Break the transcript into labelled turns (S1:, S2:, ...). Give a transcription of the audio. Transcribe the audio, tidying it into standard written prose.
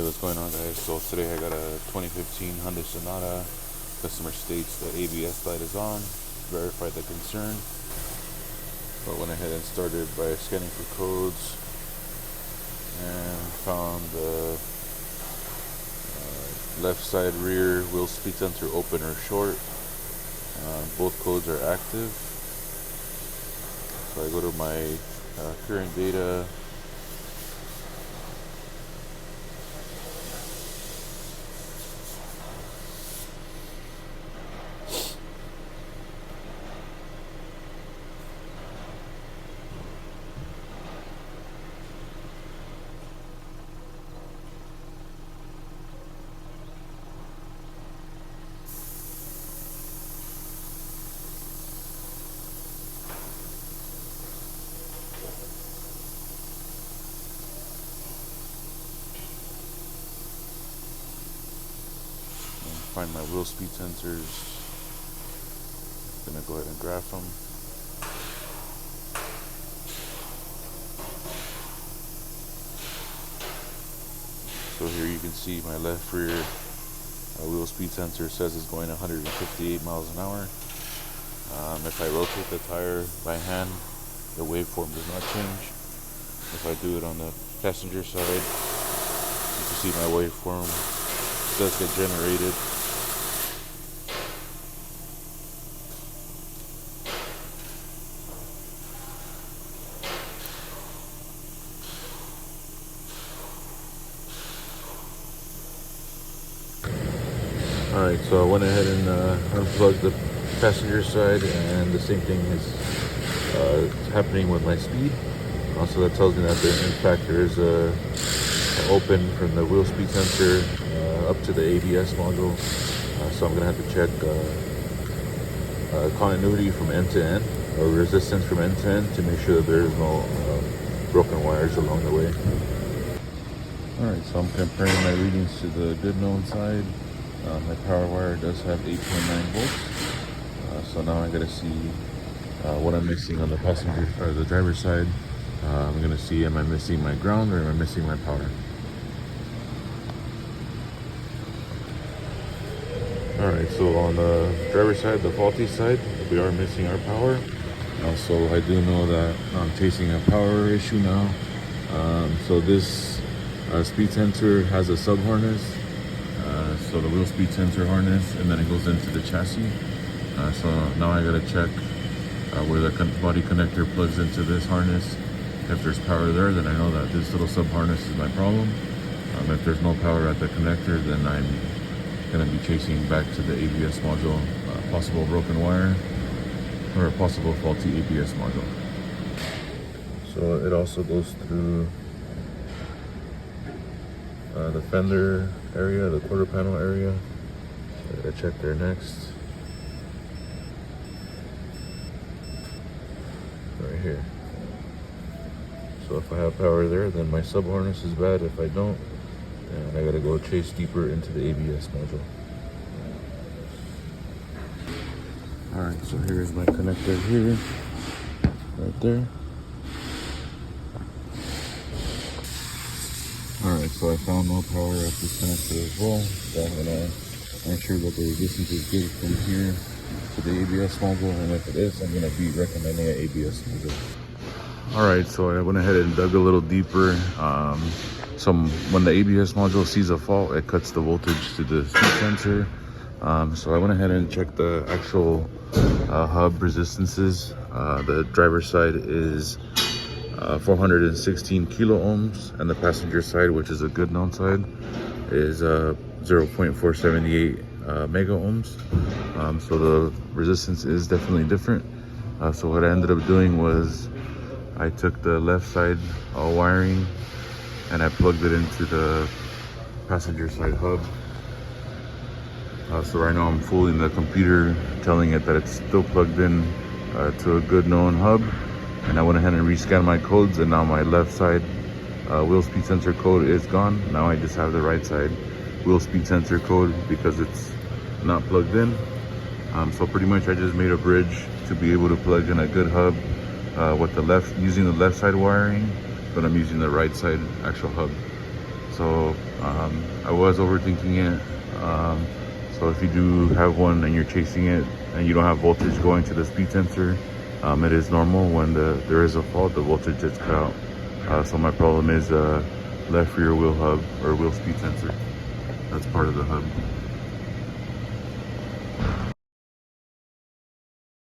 S1: Hey, what's going on, guys? So today I got a 2015 Hyundai Sonata. Customer states the ABS light is on. Verified the concern, but went ahead and started by scanning for codes and found the left side rear wheel speed sensor open or short. Both codes are active. So I go to my current data. Find my wheel speed sensors. Gonna go ahead and graph them. So here you can see my left rear wheel speed sensor says it's going 158 miles an hour. If I rotate the tire by hand, the waveform does not change. If I do it on the passenger side, you can see my waveform does get generated. Alright, so I went ahead and unplugged the passenger side, and the same thing is happening with my speed. Also, that tells me that in fact there is a open from the wheel speed sensor up to the ABS module. So I'm going to have to check continuity from end to end, or resistance from end to end, to make sure that there is no broken wires along the way. Alright, so I'm comparing my readings to the good known side. My power wire does have 8.9 volts. So now I gotta see what I'm missing on the passenger or the driver's side. I'm gonna see, am I missing my ground or am I missing my power? Alright, so on the driver's side, the faulty side, we are missing our power. Also, I do know that I'm facing a power issue now. So this speed sensor has a sub harness. So the wheel speed sensor harness, and then it goes into the chassis. So now I gotta check where the body connector plugs into this harness. If there's power there, then I know that this little sub harness is my problem. If there's no power at the connector, then I'm gonna be chasing back to the ABS module, possible broken wire or a possible faulty ABS module. So it also goes through the fender area, the quarter panel area. I gotta check there next. Right here. So if I have power there, then my sub harness is bad. If I don't, then I gotta go chase deeper into the ABS module. Alright, so here's my connector here, right there. Alright, so I found no power at this connector as well. So I'm gonna make sure that the resistance is good from here to the ABS module, and if it is, I'm gonna be recommending an ABS module. Alright, so I went ahead and dug a little deeper. So when the ABS module sees a fault, it cuts the voltage to the speed sensor. So I went ahead and checked the actual hub resistances. The driver's side is 416 kilo ohms, and the passenger side, which is a good known side, is 0.478 mega ohms. So the resistance is definitely different. So what I ended up doing was I took the left side wiring and I plugged it into the passenger side hub. So right now I'm fooling the computer, telling it that it's still plugged in to a good known hub. And I went ahead and rescanned my codes, and now my left side wheel speed sensor code is gone. Now I just have the right side wheel speed sensor code because it's not plugged in. So pretty much I just made a bridge to be able to plug in a good hub with the using the left side wiring, but I'm using the right side actual hub. So So I was overthinking it. So if you do have one and you're chasing it and you don't have voltage going to the speed sensor, it is normal when there is a fault, the voltage gets cut out. So my problem is left rear wheel hub or wheel speed sensor. That's part of the hub.